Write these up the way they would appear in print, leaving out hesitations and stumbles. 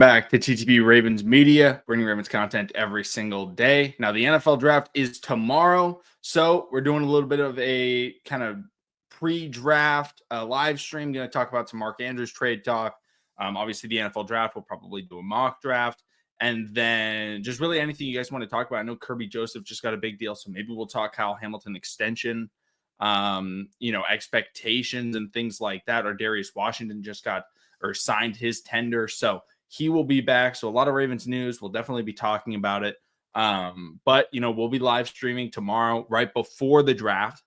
Back to TTP Ravens Media, bringing Ravens content every single day. Now, the NFL draft is tomorrow, so we're doing a little bit of a kind of pre-draft live stream. Going to talk about some Mark Andrews trade talk. Obviously, the NFL draft, we'll probably do a mock draft, and then just really anything you guys want to talk about. I know Kirby Joseph just got a big deal, so maybe we'll talk Kyle Hamilton extension, expectations and things like that. Or Darius Washington just got or signed his tender, so he will be back. So a lot of Ravens news. We'll definitely be talking about it. But, we'll be live streaming tomorrow right before the draft.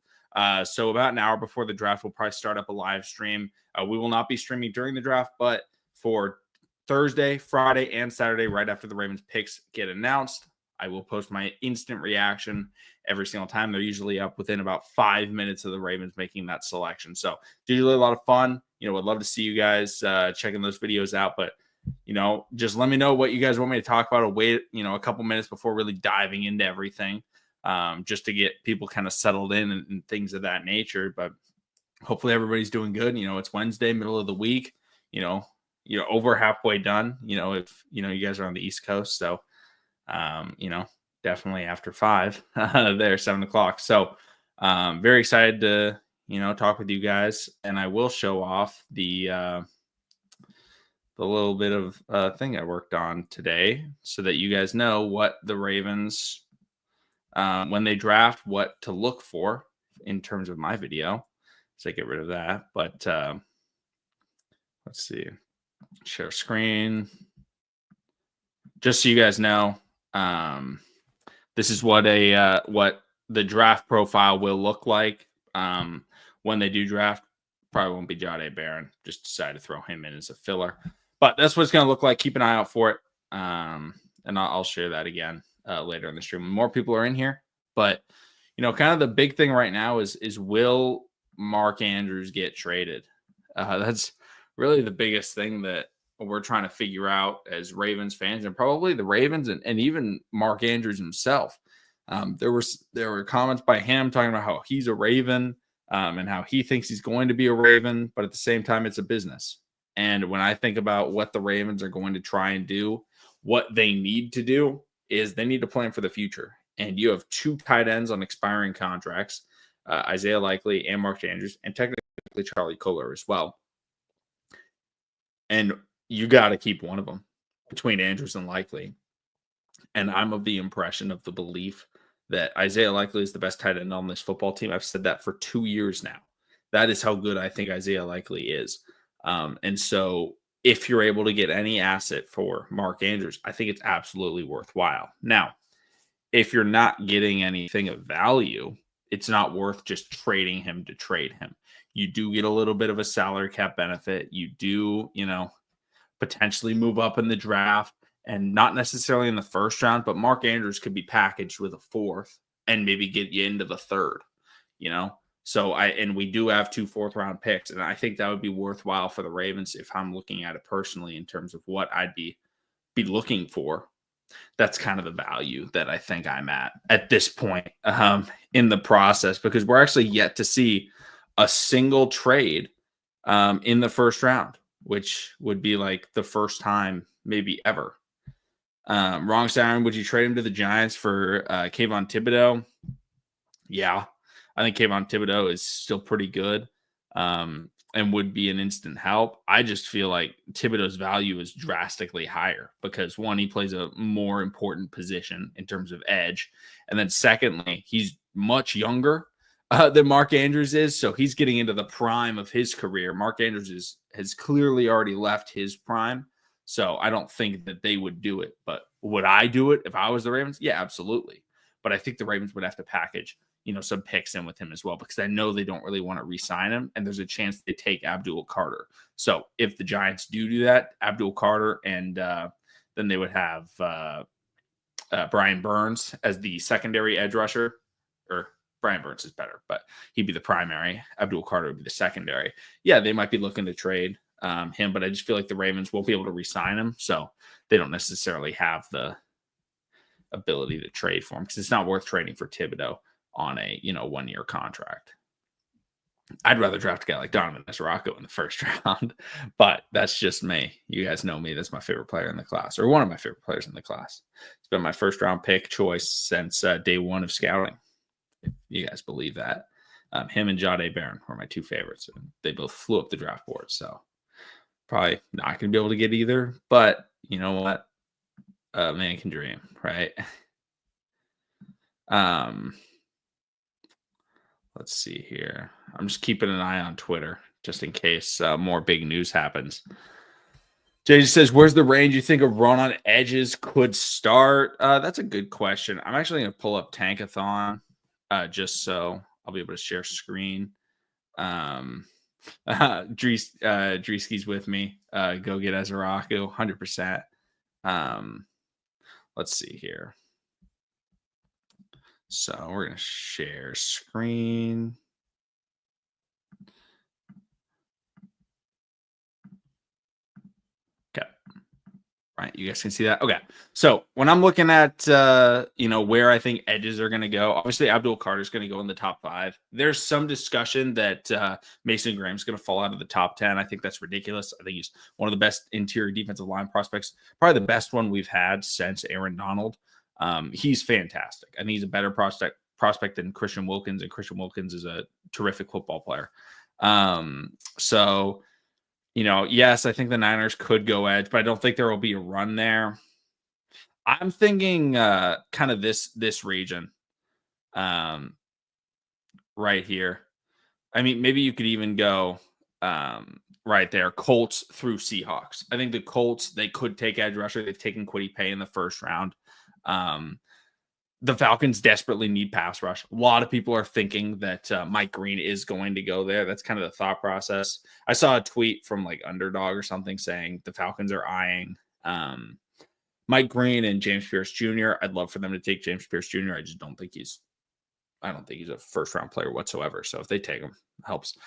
So about an hour before the draft, we'll probably start up a live stream. We will not be streaming during the draft, but for Thursday, Friday, and Saturday, right after the Ravens picks get announced, I will post my instant reaction every single time. They're usually up within about 5 minutes of the Ravens making that selection. So usually a lot of fun. Would love to see you guys checking those videos out. But just let me know what you guys want me to talk about. I'll wait, a couple minutes before really diving into everything, just to get people kind of settled in and things of that nature. But hopefully everybody's doing good. It's Wednesday, middle of the week, over halfway done, if, you guys are on the East Coast. So, definitely after 5 there, 7 o'clock. So, very excited to, talk with you guys, and I will show off the little bit of thing I worked on today so that you guys know what the Ravens, when they draft, what to look for in terms of my video. So I get rid of that. But let's see. Share screen. Just so you guys know, this is what the draft profile will look like when they do draft. Probably won't be Jahdae Barron. Just decided to throw him in as a filler. But that's what it's going to look like. Keep an eye out for it. And I'll share that again later in the stream when more people are in here. But, kind of the big thing right now is will Mark Andrews get traded? That's really the biggest thing that we're trying to figure out as Ravens fans, and probably the Ravens and even Mark Andrews himself. There were comments by him talking about how he's a Raven and how he thinks he's going to be a Raven, but at the same time, it's a business. And when I think about what the Ravens are going to try and do, what they need to do is they need to plan for the future. And you have 2 tight ends on expiring contracts, Isaiah Likely and Mark Andrews, and technically Charlie Kolar as well. And you got to keep one of them between Andrews and Likely. And I'm of the impression of the belief that Isaiah Likely is the best tight end on this football team. I've said that for 2 years now. That is how good I think Isaiah Likely is. And so if you're able to get any asset for Mark Andrews, I think it's absolutely worthwhile. Now, if you're not getting anything of value, it's not worth just trading him to trade him. You do get a little bit of a salary cap benefit. You do, potentially move up in the draft, and not necessarily in the first round, but Mark Andrews could be packaged with a 4th and maybe get you into the 3rd, So we do have 2 4th-round picks, and I think that would be worthwhile for the Ravens if I'm looking at it personally in terms of what I'd be looking for. That's kind of the value that I think I'm at this point in the process, because we're actually yet to see a single trade in the first round, which would be like the first time maybe ever. Wrong Siren, would you trade him to the Giants for Kayvon Thibodeau? Yeah. I think Kayvon Thibodeau is still pretty good and would be an instant help. I just feel like Thibodeau's value is drastically higher because, one, he plays a more important position in terms of edge. And then secondly, he's much younger than Mark Andrews is. So he's getting into the prime of his career. Mark Andrews has clearly already left his prime. So I don't think that they would do it. But would I do it if I was the Ravens? Yeah, absolutely. But I think the Ravens would have to package some picks in with him as well, because I know they don't really want to re-sign him, and there's a chance they take Abdul Carter. So if the Giants do that, Abdul Carter, and then they would have Brian Burns as the secondary edge rusher, or Brian Burns is better, but he'd be the primary. Abdul Carter would be the secondary. Yeah, they might be looking to trade him, but I just feel like the Ravens won't be able to re-sign him, so they don't necessarily have the ability to trade for him, because it's not worth trading for Thibodeau on a 1-year contract. I'd rather draft a guy like Donovan Ezrako in the first round, but that's just me. You guys know me. That's my favorite player in the class, or one of my favorite players in the class. It's been my first round pick choice since day one of scouting. If you guys believe that. Him and Jahdae Barron were my two favorites, and they both flew up the draft board. So probably not going to be able to get either, but you know what? Man can dream, right? Let's see here. I'm just keeping an eye on Twitter just in case more big news happens. Jay says, where's the range you think a run on edges could start? That's a good question. I'm actually going to pull up Tankathon just so I'll be able to share screen. Dreesky's with me. Go get Ezraku, 100%. Let's see here. So we're going to share screen. Okay. Right. You guys can see that. Okay. So when I'm looking at, where I think edges are going to go, obviously Abdul Carter is going to go in the top 5. There's some discussion that Mason Graham's going to fall out of the top 10. I think that's ridiculous. I think he's one of the best interior defensive line prospects, probably the best one we've had since Aaron Donald. He's fantastic. I think he's a better prospect than Christian Wilkins, and Christian Wilkins is a terrific football player. So, yes, I think the Niners could go edge, but I don't think there will be a run there. I'm thinking kind of this region right here. I mean, maybe you could even go right there, Colts through Seahawks. I think the Colts, they could take edge rusher. They've taken Kwity Paye in the first round. The Falcons desperately need pass rush. A lot of people are thinking that Mike Green is going to go there. That's kind of the thought process. I saw a tweet from like Underdog or something saying the Falcons are eyeing Mike Green and James Pierce Jr. I'd love for them to take James Pierce Jr. I don't think he's a first round player whatsoever. So if they take him, helps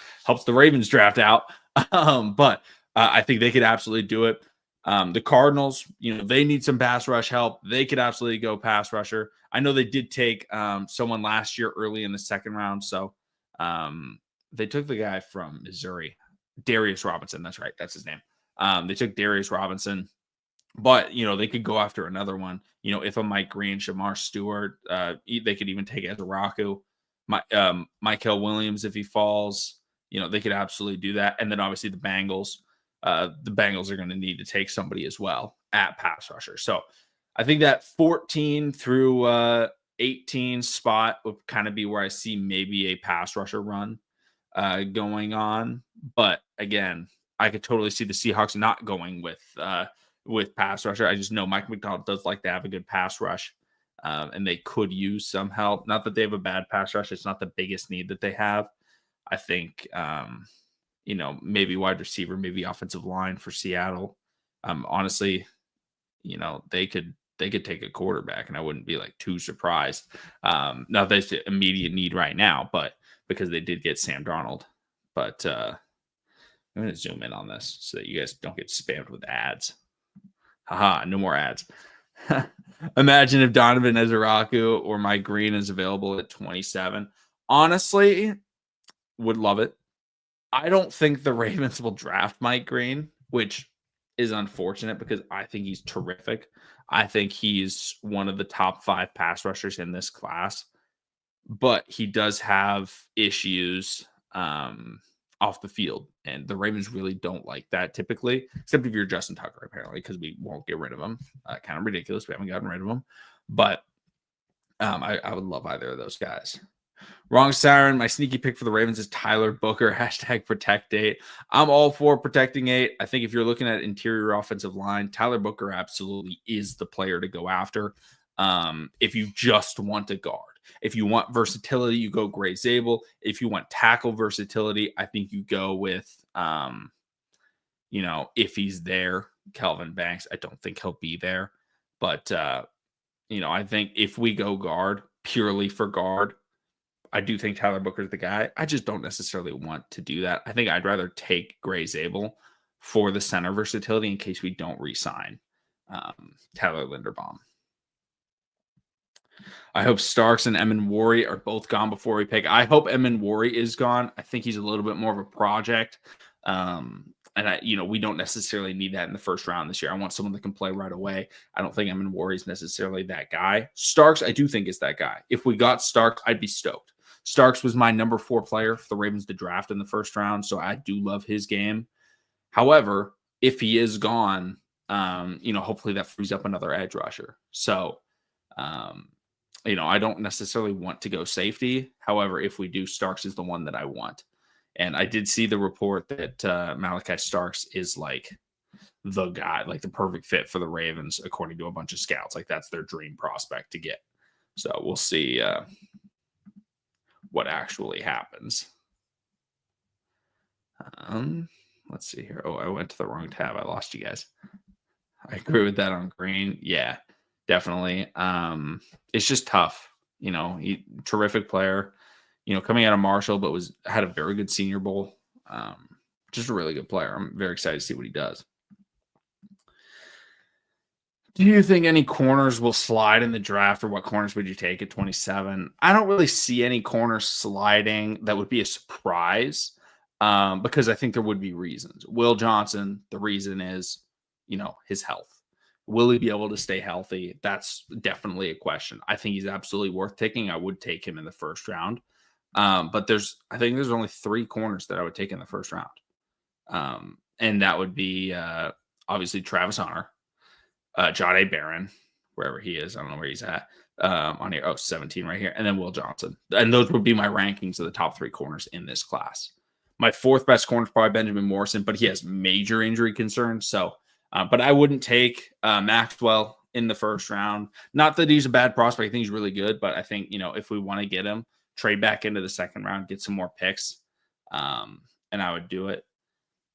the Ravens draft out. But I think they could absolutely do it. The Cardinals, they need some pass rush help. They could absolutely go pass rusher. I know they did take someone last year early in the second round. So they took the guy from Missouri, Darius Robinson. That's right. That's his name. They took Darius Robinson, but, they could go after another one. If a Mike Green, Shamar Stewart, they could even take Ezraku, Michael Williams, if he falls, they could absolutely do that. And then obviously the Bengals are going to need to take somebody as well at pass rusher. So I think that 14 through 18 spot would kind of be where I see maybe a pass rusher run going on. But again, I could totally see the Seahawks not going with pass rusher. I just know Mike McDonald does like to have a good pass rush, and they could use some help. Not that they have a bad pass rush. It's not the biggest need that they have. I think, maybe wide receiver, maybe offensive line for Seattle. Honestly, they could take a quarterback, and I wouldn't be like too surprised. Not that it's an immediate need right now, but because they did get Sam Darnold. But I'm going to zoom in on this so that you guys don't get spammed with ads. Haha, no more ads. Imagine if Donovan Ezraku or Mike Green is available at 27. Honestly, would love it. I don't think the Ravens will draft Mike Green, which is unfortunate because I think he's terrific. I think he's one of the top 5 pass rushers in this class, but he does have issues off the field, and the Ravens really don't like that typically, except if you're Justin Tucker, apparently, because we won't get rid of him. Kind of ridiculous. We haven't gotten rid of him, but I would love either of those guys. Wrong siren. My sneaky pick for the Ravens is Tyler Booker. # protect 8. I'm all for protecting 8. I think if you're looking at interior offensive line, Tyler Booker absolutely is the player to go after. If you just want a guard. If you want versatility, you go Gray Zabel. If you want tackle versatility, I think you go with, if he's there, Kelvin Banks. I don't think he'll be there. But, I think if we go guard, purely for guard, I do think Tyler Booker's the guy. I just don't necessarily want to do that. I think I'd rather take Gray Zabel for the center versatility in case we don't re-sign Tyler Linderbaum. I hope Starks and Emin are both gone before we pick. I hope Emin is gone. I think he's a little bit more of a project. We don't necessarily need that in the first round this year. I want someone that can play right away. I don't think Emin is necessarily that guy. Starks, I do think is that guy. If we got Starks, I'd be stoked. Starks was my number 4 player for the Ravens to draft in the first round, so I do love his game. However, if he is gone, hopefully that frees up another edge rusher. So, I don't necessarily want to go safety. However, if we do, Starks is the one that I want. And I did see the report that Malachi Starks is like the guy, like the perfect fit for the Ravens, according to a bunch of scouts. Like that's their dream prospect to get. So we'll see what actually happens. Let's see here. Oh, I went to the wrong tab. I lost you guys. I agree with that on green. Yeah, definitely. It's just tough. Terrific player. Coming out of Marshall, but had a very good Senior Bowl. Just a really good player. I'm very excited to see what he does. Do you think any corners will slide in the draft, or what corners would you take at 27? I don't really see any corners sliding that would be a surprise because I think there would be reasons. Will Johnson, the reason is, his health. Will he be able to stay healthy? That's definitely a question. I think he's absolutely worth taking. I would take him in the first round. But I think there's only 3 corners that I would take in the first round. And that would be obviously Travis Hunter, Jahdae Barron, wherever he is. I don't know where he's at on here. 17 right here. And then Will Johnson. And those would be my rankings of the top 3 corners in this class. My 4th best corner is probably Benjamin Morrison, but he has major injury concerns. So, but I wouldn't take Maxwell in the first round. Not that he's a bad prospect. I think he's really good, but I think, if we want to get him, trade back into the second round, get some more picks, and I would do it.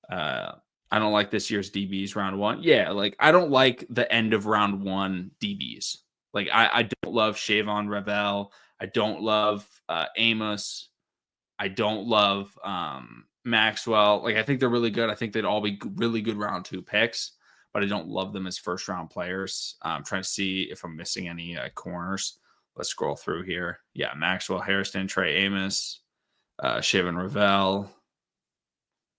I don't like this year's DBs round 1. Yeah, I don't like the end of round 1 DBs. I don't love Shavon Revel. I don't love Amos. I don't love Maxwell. I think they're really good. I think they'd all be really good round 2 picks, but I don't love them as first round players. I'm trying to see if I'm missing any corners. Let's scroll through here. Yeah, Maxwell, Hairston, Trey Amos, Shavon Revel.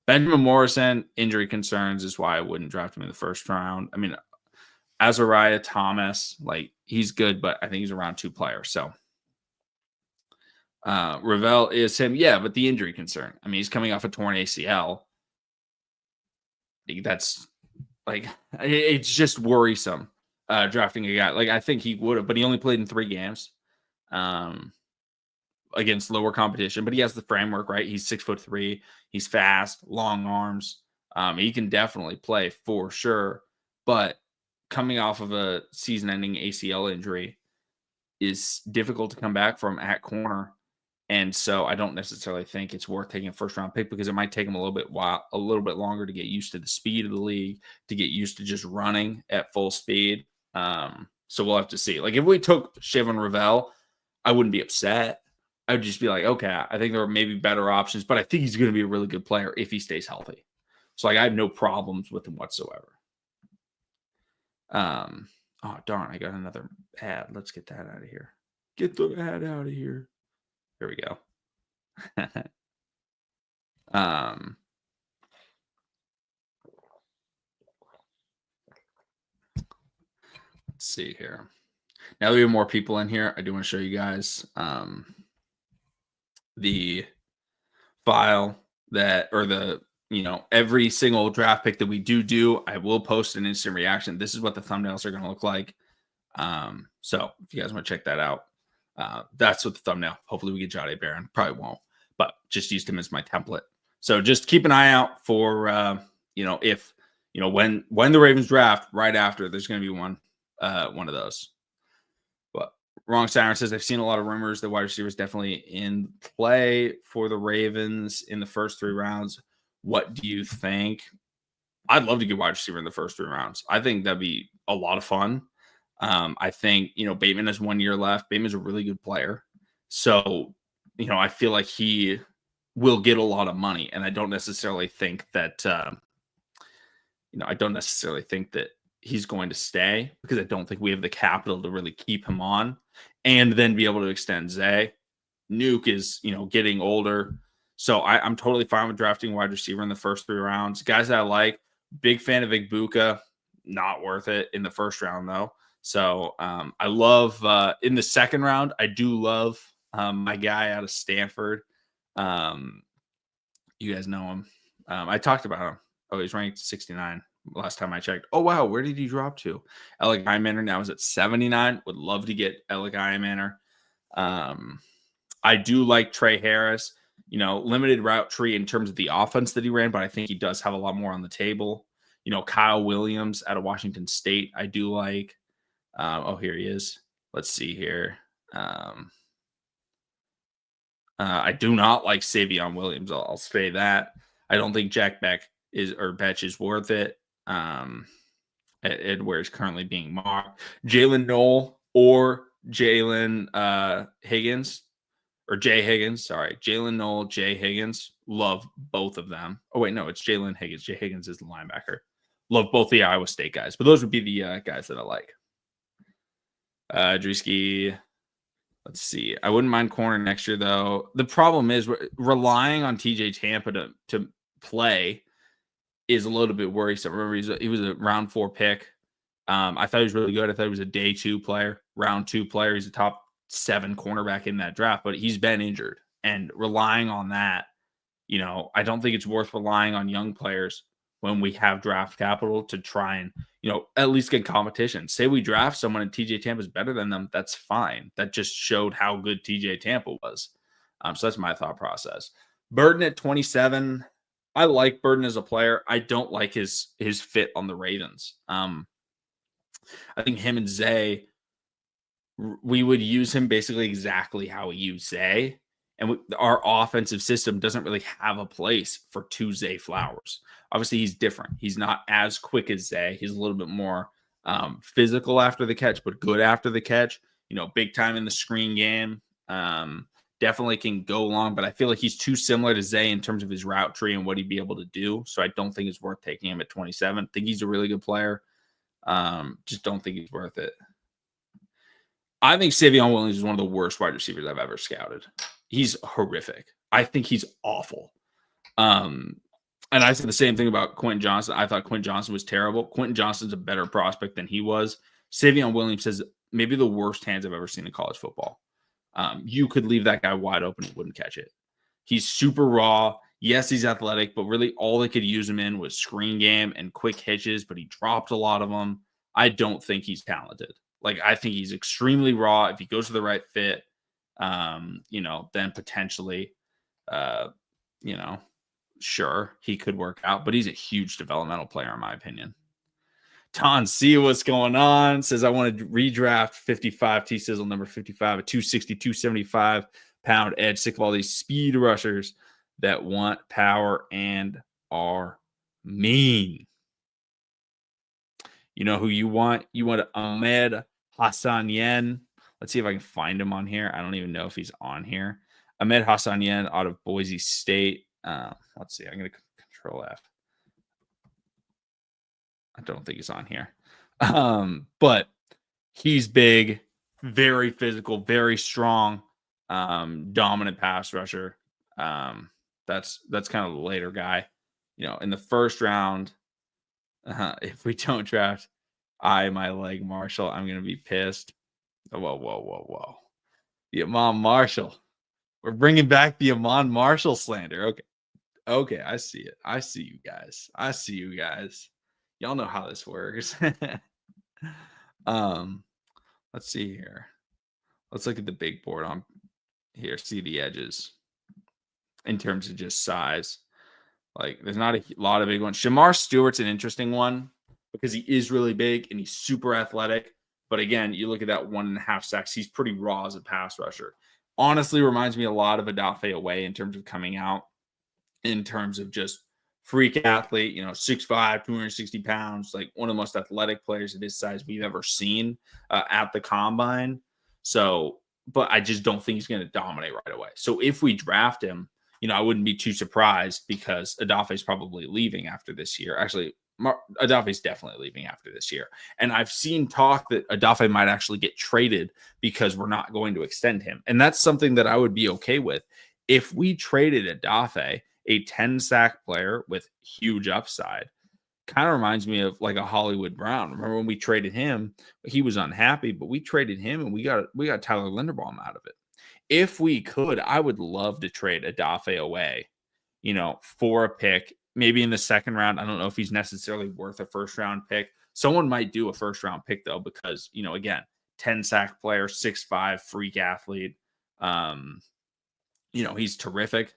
Benjamin Morrison, injury concerns is why I wouldn't draft him in the first round. I mean, Azariah Thomas, he's good, but I think he's a round 2 player. So Revel is him. Yeah, but the injury concern. I mean, he's coming off a torn ACL. That's it's just worrisome. Drafting a guy I think he would have, but he only played in 3 games against lower competition. But he has the framework, right? He's 6'3", he's fast, long arms. He can definitely play for sure. But coming off of a season-ending ACL injury is difficult to come back from at corner, and so I don't necessarily think it's worth taking a first-round pick because it might take him a little bit longer to get used to the speed of the league, to get used to just running at full speed. So we'll have to see. If we took Shavon Revel, I wouldn't be upset. I would just be like, okay, I think there are maybe better options, but I think he's going to be a really good player if he stays healthy. So I have no problems with him whatsoever. Oh darn, I got another ad. Let's get that out of here. Get the ad out of here. Here we go. Let's see here. Now that we have more people in here, I do want to show you guys the file every single draft pick that we do. I will post an instant reaction. This is what the thumbnails are going to look like. So if you guys want to check that out, that's what the thumbnail. Hopefully we get Jahdae Barron. Probably won't, but just used him as my template. So just keep an eye out for if when the Ravens draft right after, there's going to be one of those. But Wrong Siren says I've seen a lot of rumors that wide receivers definitely in play for the Ravens in the first 3 rounds. What do you think? I'd love to get wide receiver in the first 3 rounds. I think that'd be a lot of fun. I think, Bateman has 1 year left. Bateman's a really good player. So, I feel like he will get a lot of money. And I don't necessarily think that, he's going to stay because I don't think we have the capital to really keep him on and then be able to extend Zay. Nuke is, getting older. So I'm totally fine with drafting wide receiver in the first 3 rounds. Guys that I like, big fan of Igbuka, not worth it in the first round though. So I love in the second round, I do love my guy out of Stanford. You guys know him. I talked about him. Oh, he's ranked 69 last time I checked. Oh, wow. Where did he drop to? Alec Manor now is at 79. Would love to get Alec Manor. I do like Trey Harris. Limited route tree in terms of the offense that he ran, but I think he does have a lot more on the table. Kyle Williams out of Washington State, I do like. Here he is. Let's see here. I do not like Savion Williams. I'll say that. I don't think Jack Betch is worth it. At where he's currently being mocked. Jalen Noel or Jalen Higgins or Jay Higgins. Sorry, Jalen Noel, Jay Higgins. Love both of them. Oh wait, no, it's Jalen Higgins. Jay Higgins is the linebacker. Love both the Iowa State guys, but those would be the guys that I like. Drewski. Let's see. I wouldn't mind corner next year, though. The problem is relying on TJ Tampa to play is a little bit worrisome. Remember, he was a round 4 pick. I thought he was really good. I thought he was a day 2 player, round 2 player. He's a top 7 cornerback in that draft, but he's been injured. And relying on that, I don't think it's worth relying on young players when we have draft capital to try and, at least get competition. Say we draft someone and TJ Tampa is better than them, that's fine. That just showed how good TJ Tampa was. So that's my thought process. Burden at 27. I like Burden as a player. I don't like his fit on the Ravens. I think him and Zay, we would use him basically exactly how we use Zay. And our offensive system doesn't really have a place for 2 Zay Flowers. Obviously, he's different. He's not as quick as Zay. He's a little bit more physical after the catch, but good after the catch. Big time in the screen game. Definitely can go long, but I feel like he's too similar to Zay in terms of his route tree and what he'd be able to do. So I don't think it's worth taking him at 27. I think he's a really good player. Just don't think he's worth it. I think Savion Williams is one of the worst wide receivers I've ever scouted. He's horrific. I think he's awful. And I said the same thing about Quentin Johnson. I thought Quentin Johnson was terrible. Quentin Johnson's a better prospect than he was. Savion Williams has maybe the worst hands I've ever seen in college football. You could leave that guy wide open. He wouldn't catch it. He's super raw. Yes, he's athletic, but really all they could use him in was screen game and quick hitches, but he dropped a lot of them. I don't think he's talented. I think he's extremely raw. If he goes to the right fit, then potentially, sure, he could work out, but he's a huge developmental player, in my opinion. Ton, see what's going on. Says, I want to redraft 55 T-Sizzle number 55, a 260, 275 pound edge. Sick of all these speed rushers that want power and are mean. You know who you want? You want Ahmed Hassan-Yen. Let's see if I can find him on here. I don't even know if he's on here. Ahmed Hassan-Yen out of Boise State. Let's see. I'm going to Control F. I don't think he's on here. But he's big, very physical, very strong, dominant pass rusher. That's kind of the later guy. In the first round, if we don't draft my leg Marshall, I'm going to be pissed. Whoa. The Amon Marshall. We're bringing back the Amon Marshall slander. Okay, I see it. I see you guys. Y'all know how this works. Let's see here. Let's look at the big board on here. See the edges in terms of just size. There's not a lot of big ones. Shamar Stewart's an interesting one because he is really big and he's super athletic. But again, you look at that 1.5 sacks. He's pretty raw as a pass rusher. Honestly, reminds me a lot of Odafe Away in terms of coming out, in terms of just freak athlete, 6'5", 260 pounds, one of the most athletic players at his size we've ever seen at the combine. So, but I just don't think he's going to dominate right away. So if we draft him, I wouldn't be too surprised because Odafe is probably leaving after this year. Actually, Adafe's definitely leaving after this year. And I've seen talk that Adafe might actually get traded because we're not going to extend him. And that's something that I would be okay with. If we traded Adafe, a 10-sack player with huge upside, kind of reminds me of like a Hollywood Brown. Remember when we traded him? He was unhappy, but we traded him and we got Tyler Linderbaum out of it. If we could, I would love to trade Adafe away, for a pick, maybe in the second round. I don't know if he's necessarily worth a first round pick. Someone might do a first round pick though, because, again, 10-sack player, 6'5", freak athlete. He's terrific,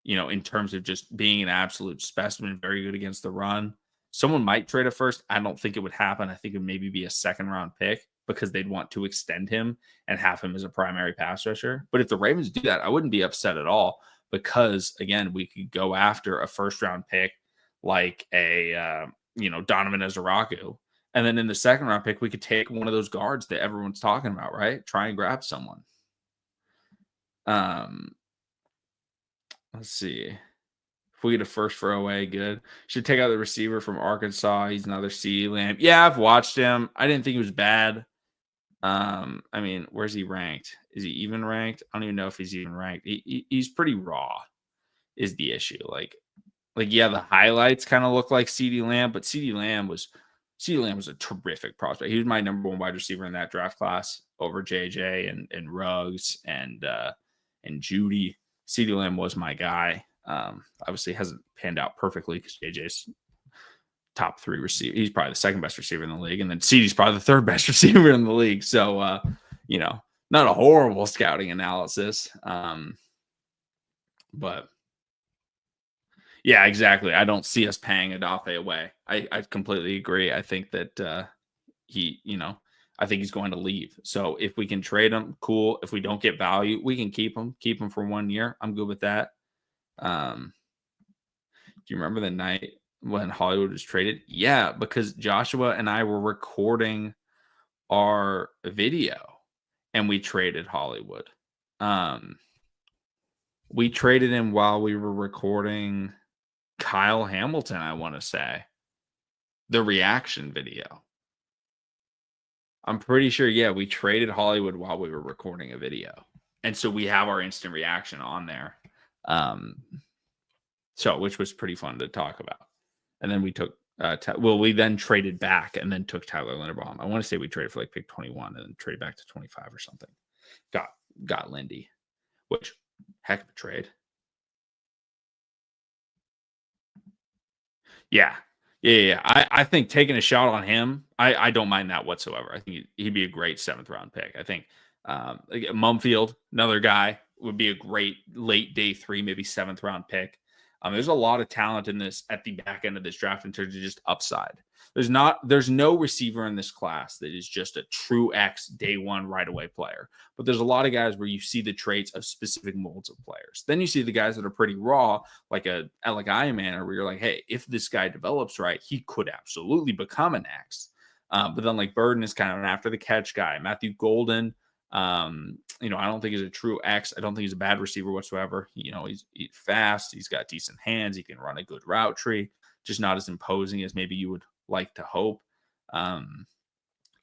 in terms of just being an absolute specimen, very good against the run. Someone might trade a first. I don't think it would happen. I think it would maybe be a second round pick because they'd want to extend him and have him as a primary pass rusher. But if the Ravens do that, I wouldn't be upset at all because, again, we could go after a first round pick like a, Donovan Ezeraku. And then in the second round pick, we could take one of those guards that everyone's talking about, right? Try and grab someone. Let's see. If we get a first for OA, good. Should take out the receiver from Arkansas. He's another CeeDee Lamb. Yeah, I've watched him. I didn't think he was bad. Where's he ranked? Is he even ranked? I don't even know if he's even ranked. He's pretty raw is the issue. Yeah, the highlights kind of look like CeeDee Lamb, but CeeDee Lamb was a terrific prospect. He was my number one wide receiver in that draft class over JJ and Ruggs and Judy. CeeDee Lamb was my guy. Obviously hasn't panned out perfectly because JJ's top 3 receiver. He's probably the second best receiver in the league. And then CeeDee's probably the third best receiver in the league. So, not a horrible scouting analysis. But yeah, exactly. I don't see us paying Adafe away. I completely agree. I think that I think he's going to leave. So if we can trade him, cool. If we don't get value, we can keep him for 1 year. I'm good with that. Do you remember the night when Hollywood was traded? Yeah, because Joshua and I were recording our video and we traded Hollywood. We traded him while we were recording Kyle Hamilton, I want to say. The reaction video. I'm pretty sure, yeah, we traded Hollywood while we were recording a video. And so we have our instant reaction on there. Which was pretty fun to talk about. And then we took, we then traded back and then took Tyler Linderbaum. I want to say we traded for like pick 21 and then traded back to 25 or something. Got Lindy, which heck of a trade. Yeah. I think taking a shot on him, I don't mind that whatsoever. I think he'd be a great 7th round pick. I think Mumfield, another guy, would be a great late day 3, maybe 7th round pick. There's a lot of talent in this at the back end of this draft in terms of just upside. There's no receiver in this class that is just a true X day 1 right away player. But there's a lot of guys where you see the traits of specific molds of players. Then you see the guys that are pretty raw, like Iron Man, where you're like, hey, if this guy develops right, he could absolutely become an X. But then like Burden is kind of an after the catch guy. Matthew Golden, I don't think he's a true X. I don't think he's a bad receiver whatsoever. He's fast. He's got decent hands. He can run a good route tree, just not as imposing as maybe you would like to hope. Emeka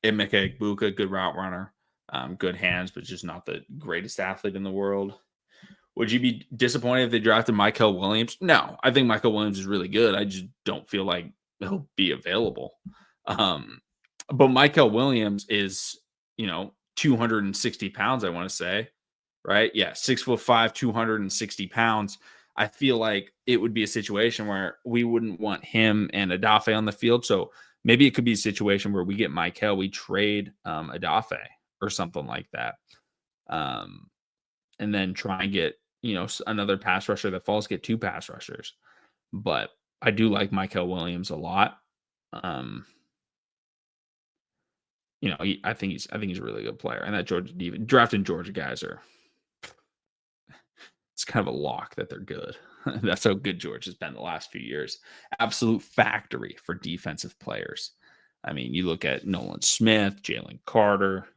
Egbuka, good route runner, good hands, but just not the greatest athlete in the world. Would you be disappointed if they drafted Mykel Williams? No, I think Mykel Williams is really good. I just don't feel like he'll be available. But Mykel Williams is, 260 pounds, I want to say, right? Yeah, 6'5", 260 pounds. I feel like it would be a situation where we wouldn't want him and Adafe on the field. So maybe it could be a situation where we get Mykel, we trade Adafe or something like that. And then try and get, another pass rusher that falls, get 2 pass rushers. But I do like Mykel Williams a lot. I think he's a really good player. And that drafting Georgia guys it's kind of a lock that they're good. That's how good George has been the last few years. Absolute factory for defensive players. I mean, you look at Nolan Smith, Jalen Carter,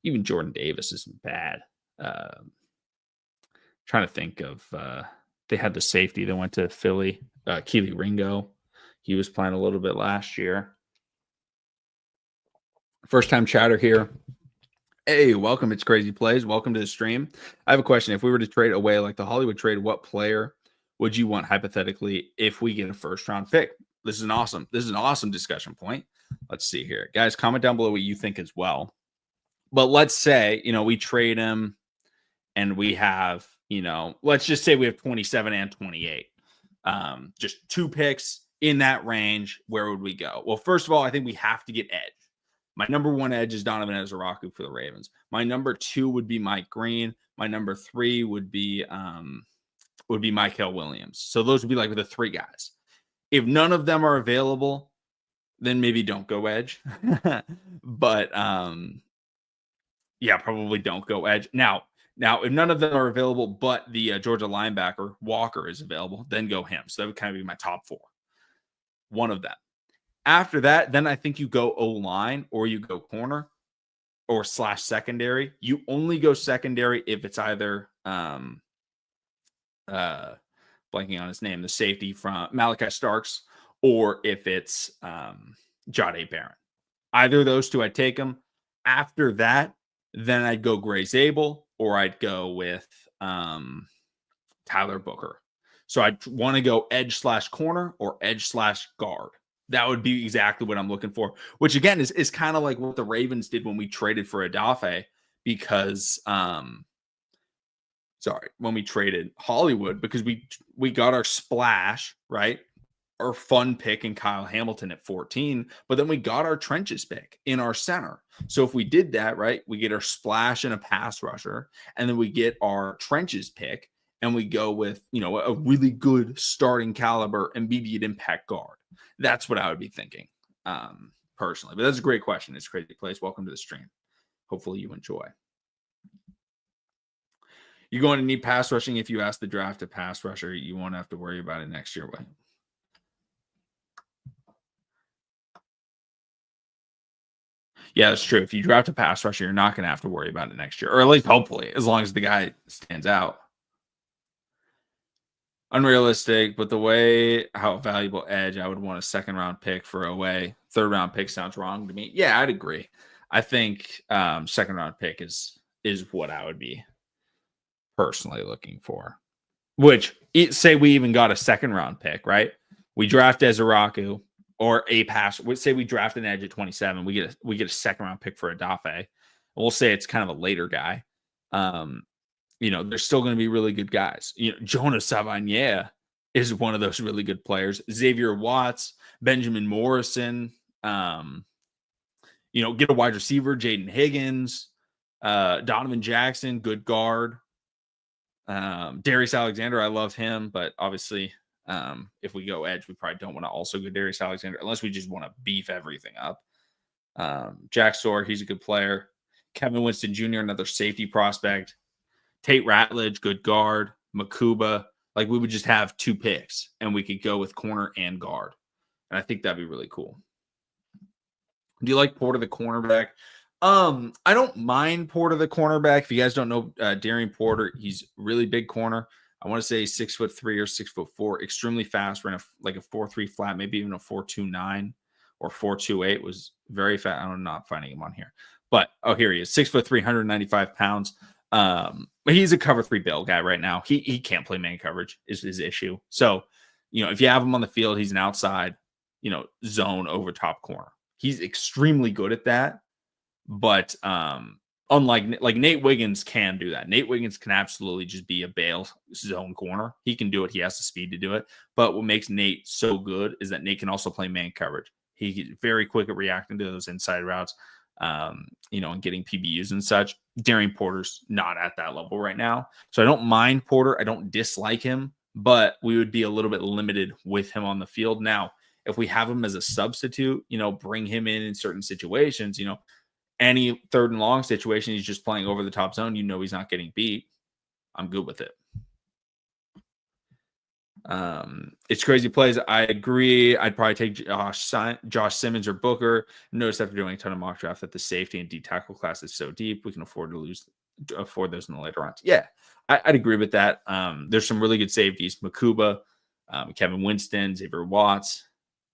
even Jordan Davis isn't bad. Trying to think of they had the safety that went to Philly, Keely Ringo. He was playing a little bit last year. First time chatter here. Hey, welcome. It's Crazy Plays. Welcome to the stream. I have a question. If we were to trade away like the Hollywood trade, what player would you want hypothetically if we get a first round pick? This is an awesome discussion point. Let's see here. Guys, comment down below what you think as well. But let's say, we trade him and we have, let's just say we have 27 and 28. Just 2 picks in that range. Where would we go? Well, first of all, I think we have to get edge. My number 1 edge is Donovan Ezaraku for the Ravens. My number 2 would be Mike Green. My number 3 would be Mykel Williams. So those would be like the 3 guys. If none of them are available, then maybe don't go edge. But yeah, probably don't go edge. Now, if none of them are available, but the Georgia linebacker Walker is available, then go him. So that would kind of be my top 4. One of them. After that, then I think you go O-line or you go corner or / secondary. You only go secondary if it's either blanking on his name, the safety from Malachi Starks, or if it's Jahdae Barron. Either of those 2, I'd take them. After that, then I'd go Gray Zabel or I'd go with Tyler Booker. So I'd want to go edge / corner or edge / guard. That would be exactly what I'm looking for, which again is kind of like what the Ravens did when we traded for Adafe, because when we traded Hollywood, because we got our splash, right? Our fun pick in Kyle Hamilton at 14, but then we got our trenches pick in our center. So if we did that, right, we get our splash and a pass rusher, and then we get our trenches pick, and we go with, a really good starting caliber immediate impact guard. That's what I would be thinking personally. But that's a great question. It's Crazy Place. Welcome to the stream. Hopefully you enjoy. You're going to need pass rushing if you ask the draft a pass rusher. You won't have to worry about it next year. Yeah, that's true. If you draft a pass rusher, you're not going to have to worry about it next year. Or at least hopefully, as long as the guy stands out. Unrealistic, but the way how valuable edge, I would want a 2nd round pick for away. 3rd round pick sounds wrong to me. Yeah, I'd agree. I think 2nd round pick is what I would be personally looking for. Which, say we even got a 2nd round pick, right? We draft Ezaraku or a pass. Say we draft an edge at 27. We get a 2nd round pick for Adafe. We'll say it's kind of a later guy. They're still going to be really good guys. Jonah Savagnier is one of those really good players. Xavier Watts, Benjamin Morrison, get a wide receiver, Jaden Higgins, Donovan Jackson, good guard. Darius Alexander, I love him, but obviously if we go edge, we probably don't want to also go Darius Alexander unless we just want to beef everything up. Jack Storer, he's a good player. Kevin Winston Jr., another safety prospect. Tate Ratledge, good guard. Makuba, like we would just have 2 picks and we could go with corner and guard. And I think that'd be really cool. Do you like Porter the cornerback? I don't mind Porter the cornerback. If you guys don't know Darian Porter, he's really big corner. I want to say 6'3" or 6'4", extremely fast, ran like a 4.3 flat, maybe even a 4.29 or 4.28, was very fast. I'm not finding him on here. But here he is, 6'3", 195 pounds. He's a cover 3 bill guy right now. He can't play man coverage is his issue. So, if you have him on the field, he's an outside, zone over top corner. He's extremely good at that. But unlike Nate Wiggins can do that. Nate Wiggins can absolutely just be a bail zone corner. He can do it. He has the speed to do it. But what makes Nate so good is that Nate can also play man coverage. He's very quick at reacting to those inside routes, and getting PBUs and such. Darian Porter's not at that level right now. So I don't mind Porter. I don't dislike him, but we would be a little bit limited with him on the field. Now, if we have him as a substitute, bring him in certain situations, any 3rd and long situation, he's just playing over the top zone, he's not getting beat. I'm good with it. It's Crazy Plays. I agree. I'd probably take Josh Simmons or Booker. Notice after doing a ton of mock draft that the safety and D tackle class is so deep, we can afford those in the later rounds. Yeah, I'd agree with that. There's some really good safeties. Makuba, Kevin Winston, Xavier Watts.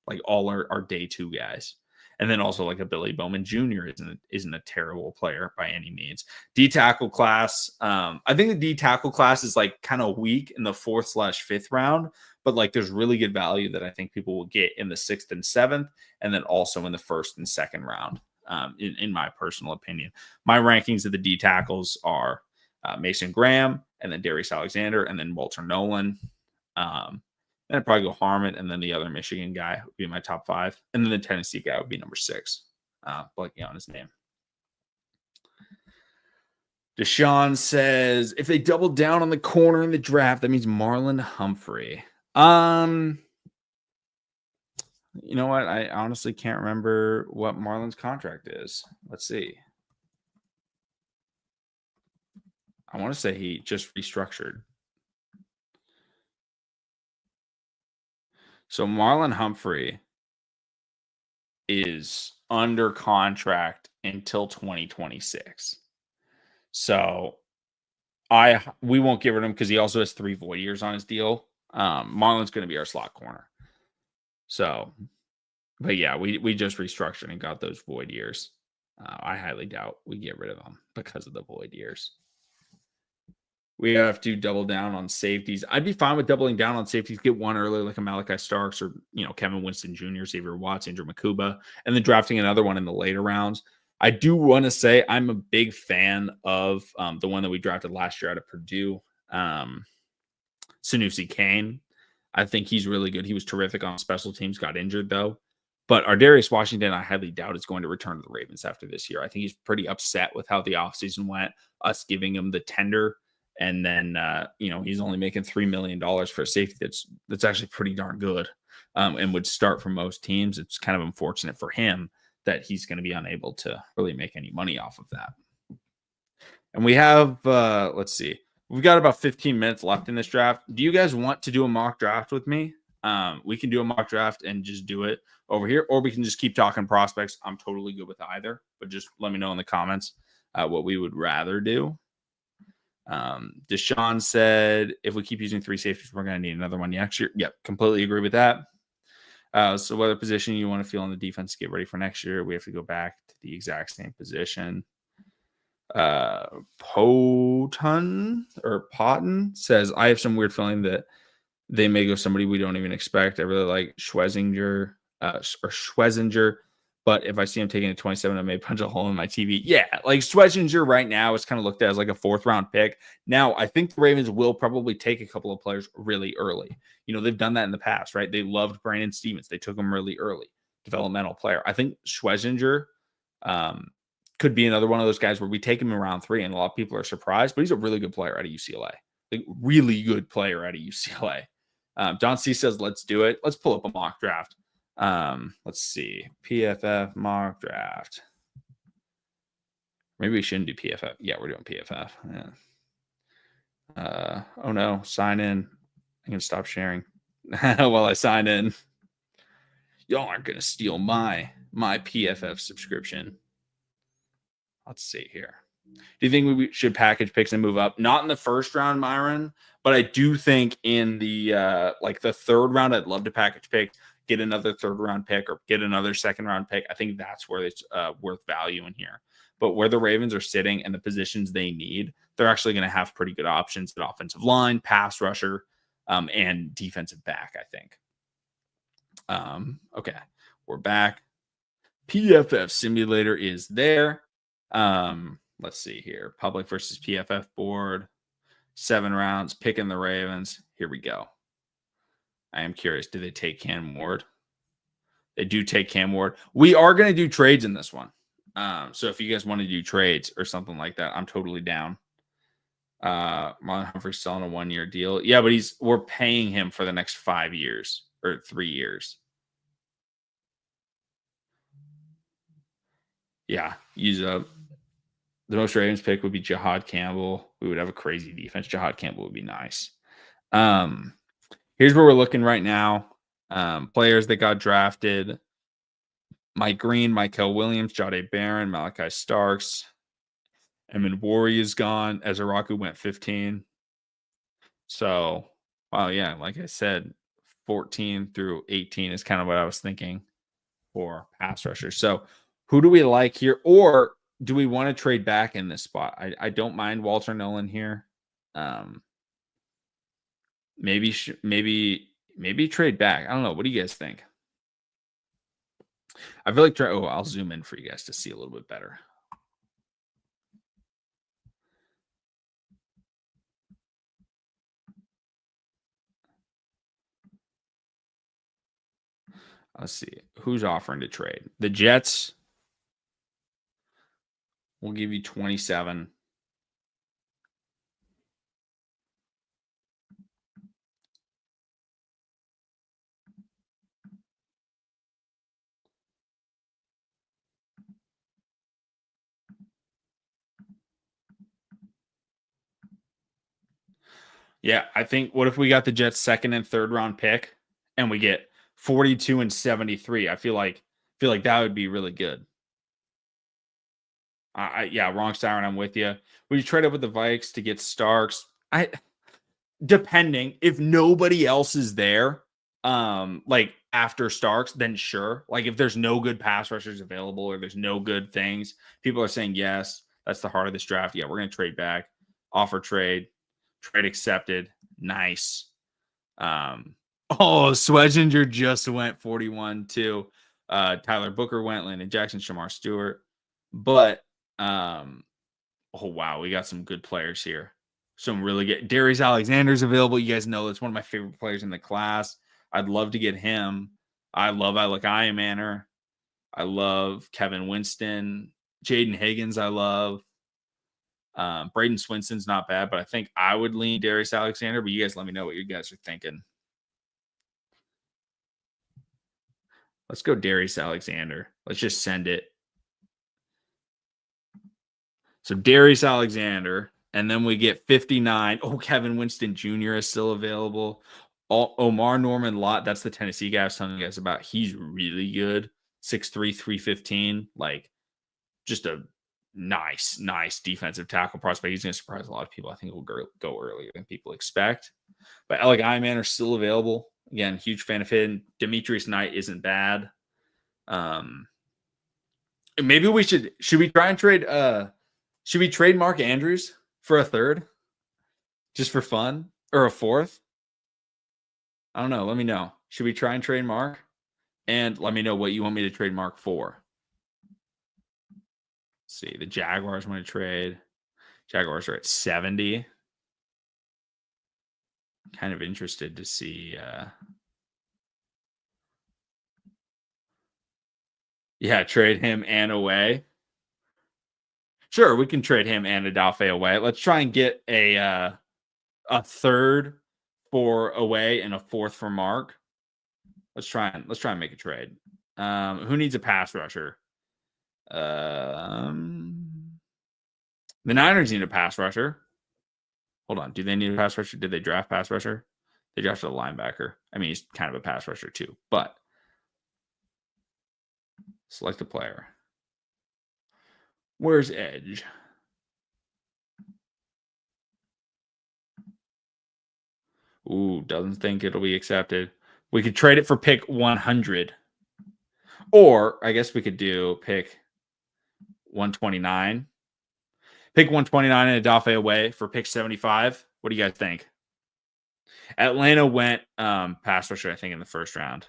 like all our day two guys. And then also like a Billy Bowman Jr. isn't a terrible player by any means. D tackle class, I think the D tackle class is like kind of weak in the 4th/5th round, but like there's really good value that I think people will get in the 6th and 7th, and then also in the 1st and 2nd round. In my personal opinion, my rankings of the D tackles are Mason Graham, and then Darius Alexander, and then Walter Nolan. Then I'd probably go Harmon, and then the other Michigan guy would be my top 5, and then the Tennessee guy would be number 6. Blanking on his name. Deshaun says, if they double down on the corner in the draft, that means Marlon Humphrey. You know what? I honestly can't remember what Marlon's contract is. Let's see. I want to say he just restructured. So Marlon Humphrey is under contract until 2026. So we won't get rid of him because he also has 3 void years on his deal. Marlon's going to be our slot corner. So, but yeah, we just restructured and got those void years. I highly doubt we get rid of them because of the void years. We have to double down on safeties. I'd be fine with doubling down on safeties. Get one early, like a Malachi Starks or Kevin Winston Jr., Xavier Watts, Andrew Makuba, and then drafting another one in the later rounds. I do want to say I'm a big fan of the one that we drafted last year out of Purdue, Sanusi Kane. I think he's really good. He was terrific on special teams, got injured though. But Ardarius Washington, I highly doubt is going to return to the Ravens after this year. I think he's pretty upset with how the offseason went, us giving him the tender. And then, he's only making $3 million for a safety. That's actually pretty darn good, and would start for most teams. It's kind of unfortunate for him that he's going to be unable to really make any money off of that. And we have, let's see, we've got about 15 minutes left in this draft. Do you guys want to do a mock draft with me? We can do a mock draft and just do it over here, or we can just keep talking prospects. I'm totally good with either, but just let me know in the comments what we would rather do. Deshaun said, if we keep using 3 safeties, we're going to need another one next year. Yep, completely agree with that. So whether position you want to feel on the defense to get ready for next year, we have to go back to the exact same position. Poton says, I have some weird feeling that they may go somebody we don't even expect. I really like Schwezinger, but if I see him taking a 27, I may punch a hole in my TV. Yeah, like Schwezinger right now is kind of looked at as like a 4th round pick. Now, I think the Ravens will probably take a couple of players really early. They've done that in the past, right? They loved Brandon Stevens. They took him really early, developmental player. I think Schwezinger could be another one of those guys where we take him in round 3 and a lot of people are surprised, but he's a really good player out of UCLA. Like really good player out of UCLA. Don C says, let's do it. Let's pull up a mock draft. Let's see. PFF mock draft. Maybe we shouldn't do PFF. Yeah, we're doing PFF. Yeah. Oh no, sign in. I'm gonna stop sharing while I sign in. Y'all aren't gonna steal my PFF subscription. Let's see here. Do you think we should package picks and move up? Not in the 1st round, Myron, but I do think in the the 3rd round, I'd love to package pick, get another 3rd round pick or get another 2nd round pick. I think that's where it's worth value in here. But where the Ravens are sitting and the positions they need, they're actually going to have pretty good options at offensive line, pass rusher, and defensive back, I think. Okay, we're back. PFF simulator is there. Let's see here. Public versus PFF board. 7 rounds, picking the Ravens. Here we go. I am curious. Do they take Cam Ward? They do take Cam Ward. We are going to do trades in this one. So if you guys want to do trades or something like that, I'm totally down. Marlon Humphrey's selling a 1-year deal. Yeah, but we're paying him for the next 5 years or 3 years. Yeah, use up. The most Ravens pick would be Jahad Campbell. We would have a crazy defense. Jahad Campbell would be nice. Here's where we're looking right now. Players that got drafted. Mike Green, Michael Williams, Jahdae Barron, Malachi Starks. Emin Wari is gone. Ezra Raku went 15. So, wow, yeah, like I said, 14 through 18 is kind of what I was thinking for pass rushers. So who do we like here? Or do we want to trade back in this spot? I don't mind Walter Nolan here. Maybe trade back. I don't know. What do you guys think? I feel like I'll zoom in for you guys to see a little bit better. Let's see who's offering to trade. The Jets will give you 27. Yeah, I think what if we got the Jets' second and third round pick and we get 42 and 73? I feel like that would be really good. Yeah, wrong siren. I'm with you. Would you trade up with the Vikes to get Starks? Depending if nobody else is there, like after Starks, then sure. Like if there's no good pass rushers available or there's no good things, people are saying yes. That's the heart of this draft. Yeah, we're gonna trade back, offer trade accepted. Nice. Swedginger just went 41 too. Tyler Booker went, Landon Jackson, Shamar Stewart. But oh wow, we got some good players here. Some really good. Darius Alexander's available. You guys know that's one of my favorite players in the class. I'd love to get him. I love Alec Iamaner. I love Kevin Winston. Jaden Higgins, I love. Braden Swinson's not bad, but I think I would lean Darius Alexander. But you guys let me know what you guys are thinking. Let's go Darius Alexander. Let's just send it. So Darius Alexander, and then we get 59. Oh, Kevin Winston Jr. is still available. Omar Norman Lott, that's the Tennessee guy I was telling you guys about. He's really good. 6'3", 315. Like, just a nice defensive tackle prospect. He's going to surprise a lot of people. I think it will go earlier than people expect. But Alec Iman are still available. Again, huge fan of him. Demetrius Knight isn't bad. Maybe we should we try and trade should we trade Mark Andrews for a third? Just for fun? Or a fourth? I don't know. Let me know. Should we try and trade Mark? And let me know what you want me to trade Mark for. Let's see. The Jaguars want to trade. Jaguars are at 70. Kind of interested to see. Yeah, trade him and away. Sure, we can trade him and Adolphe away. Let's try and get a third for away and a fourth for Mark. Let's try and make a trade. Who needs a pass rusher? The Niners need a pass rusher. Hold on. Do they need a pass rusher? Did they draft pass rusher? They drafted a linebacker. I mean, he's kind of a pass rusher too, but select a player. Where's edge? Ooh, doesn't think it'll be accepted. We could trade it for pick 100. Or I guess we could do pick 129. Pick 129 and Adolphe away for pick 75. What do you guys think? Atlanta went pass rusher, I think, in the first round.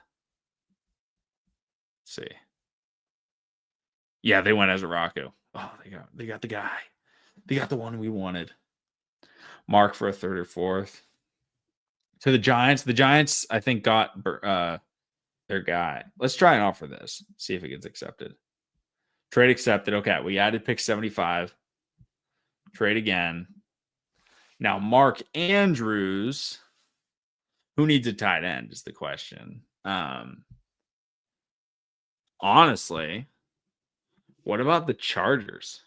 Let's see. Yeah, they went as a Rocco. Oh, they got the guy. They got the one we wanted. Mark for a third or fourth. To the Giants. The Giants, I think, got their guy. Let's try and offer this. See if it gets accepted. Trade accepted. Okay, we added pick 75. Trade again. Now, Mark Andrews. Who needs a tight end is the question. Honestly, what about the Chargers?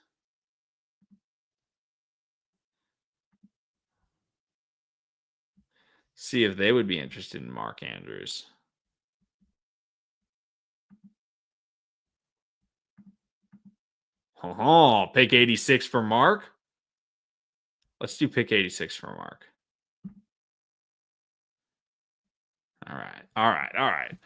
See if they would be interested in Mark Andrews. Oh, pick 86 for Mark. Let's do pick 86 for Mark. All right.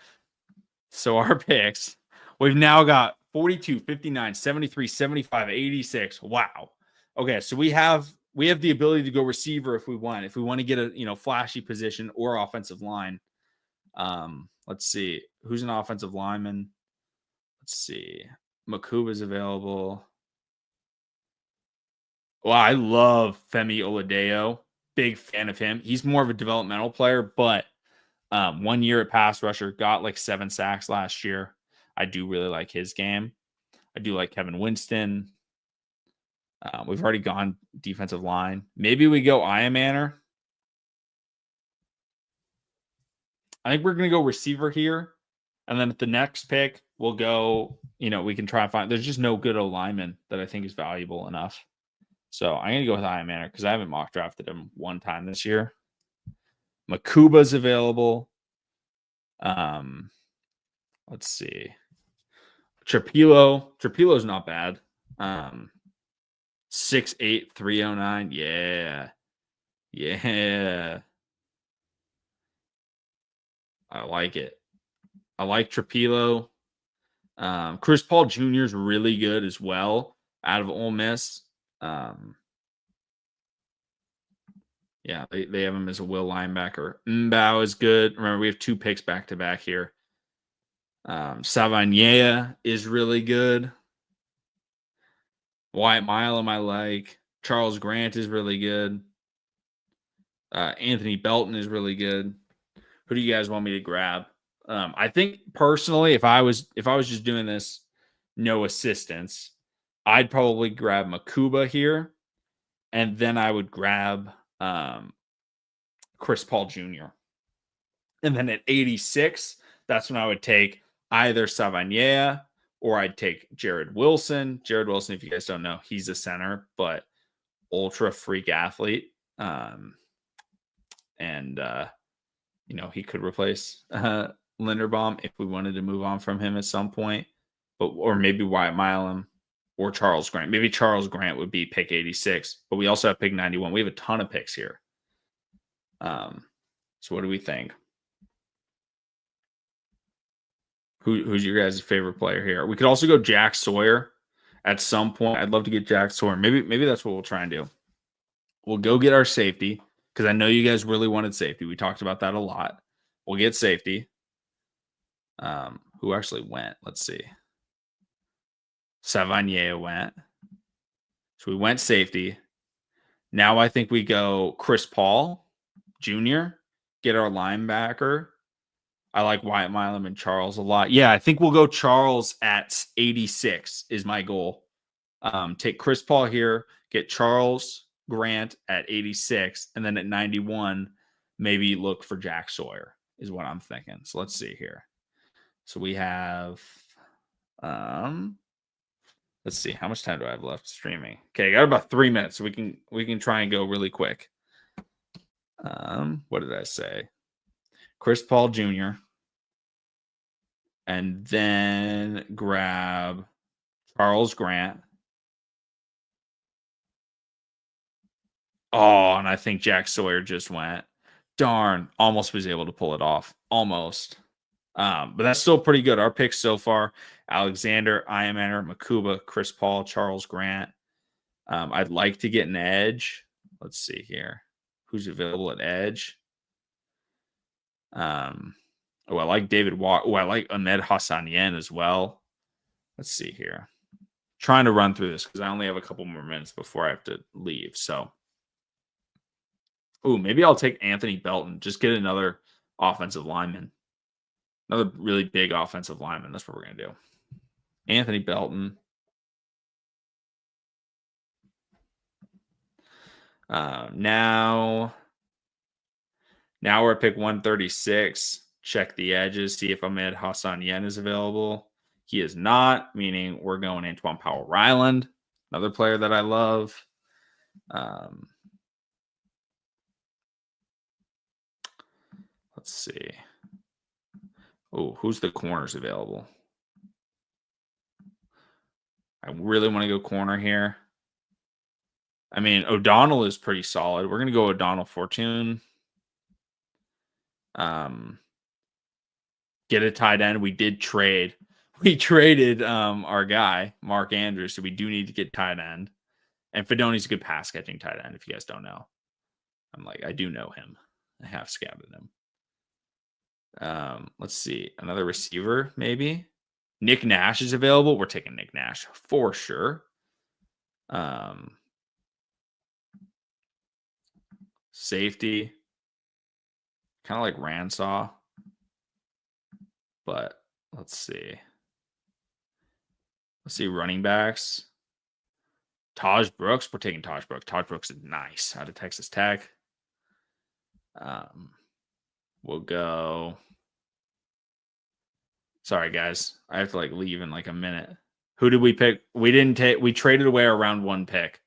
So our picks, we've now got 42, 59, 73, 75, 86. Wow. Okay, so we have the ability to go receiver if we want. If we want to get a flashy position or offensive line. Let's see. Who's an offensive lineman? Let's see. Makuba's available. Well, I love Femi Oladeo. Big fan of him. He's more of a developmental player, but 1 year at pass rusher, got like 7 sacks last year. I do really like his game. I do like Kevin Winston. We've already gone defensive line. Maybe we go Iamaner. I think we're going to go receiver here. And then at the next pick, we'll go, we can try and find, there's just no good O-lineman that I think is valuable enough. So I'm going to go with Iamaner because I haven't mock drafted him one time this year. Makuba's available. Let's see. Trapillo's not bad. 6'8", 309. Yeah. I like it. I like Trapillo. Chris Paul Jr. is really good as well out of Ole Miss. Yeah, they have him as a will linebacker. Mbao is good. Remember, we have 2 picks back to back here. Savagnia is really good. Wyatt Milam I like. Charles Grant is really good. Anthony Belton is really good. Who do you guys want me to grab? I think personally, if I was just doing this, no assistance, I'd probably grab Makuba here, and then I would grab Chris Paul Jr. And then at 86, that's when I would take either Savagnia or I'd take Jared Wilson. Jared Wilson, if you guys don't know, he's a center, but ultra freak athlete. He could replace Linderbaum if we wanted to move on from him at some point, or maybe Wyatt Milam or Charles Grant. Maybe Charles Grant would be pick 86, but we also have pick 91. We have a ton of picks here. So what do we think? Who's your guys' favorite player here? We could also go Jack Sawyer at some point. I'd love to get Jack Sawyer. Maybe that's what we'll try and do. We'll go get our safety because I know you guys really wanted safety. We talked about that a lot. We'll get safety. Who actually went? Let's see. Savagnia went. So we went safety. Now I think we go Chris Paul Jr., get our linebacker. I like Wyatt Milam and Charles a lot. Yeah, I think we'll go Charles at 86 is my goal. Take Chris Paul here, get Charles Grant at 86, and then at 91, maybe look for Jack Sawyer is what I'm thinking. So let's see here. So we have, let's see, how much time do I have left streaming? Okay, I got about 3 minutes, so we can try and go really quick. What did I say? Chris Paul Jr. And then grab Charles Grant. Oh, and I think Jack Sawyer just went. Darn, almost was able to pull it off. Almost. But that's still pretty good. Our picks so far: Alexander, Iamaner, Makuba, Chris Paul, Charles Grant. I'd like to get an edge. Let's see here. Who's available at edge? I like David Walker. I like Ahmed Hassanian as well. Let's see here. Trying to run through this because I only have a couple more minutes before I have to leave. So, maybe I'll take Anthony Belton. Just get another offensive lineman. Another really big offensive lineman. That's what we're going to do. Anthony Belton. Now we're at pick 136. Check the edges. See if Ahmed Hassanian is available. He is not, meaning we're going Antoine Powell-Ryland, another player that I love. Let's see. Who's the corners available? I really want to go corner here. I mean, O'Donnell is pretty solid. We're going to go O'Donnell Fortune. get a tight end. We did trade. We traded our guy, Mark Andrews, so we do need to get tight end. And Fedoni's a good pass catching tight end, if you guys don't know. I do know him. I have scouted him. Let's see. Another receiver, maybe. Nick Nash is available. We're taking Nick Nash for sure. Safety. Kind of like Ransaw. But let's see. Let's see. Running backs. Taj Brooks. We're taking Taj Brooks. Taj Brooks is nice out of Texas Tech. We'll go. Sorry, guys. I have to leave in a minute. Who did we pick? We didn't take. We traded away our round 1 pick.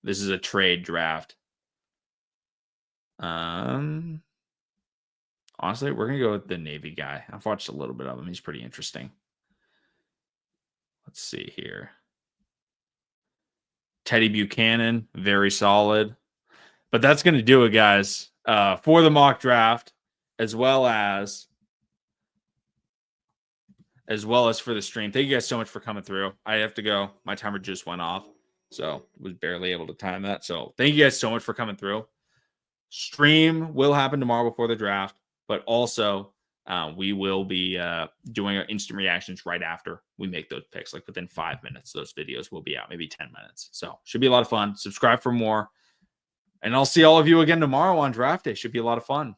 This is a trade draft. Honestly, we're gonna go with the Navy guy. I've watched a little bit of him. He's pretty interesting. Let's see here. Teddy Buchanan, very solid. But that's gonna do it, guys. For the mock draft, as well as for the stream. Thank you guys so much for coming through. I have to go. My timer just went off, so was barely able to time that. So thank you guys so much for coming through. Stream will happen tomorrow before the draft, but also we will be doing our instant reactions right after we make those picks. Within 5 minutes, those videos will be out, maybe 10 minutes. So should be a lot of fun. Subscribe for more. And I'll see all of you again tomorrow on draft day. Should be a lot of fun.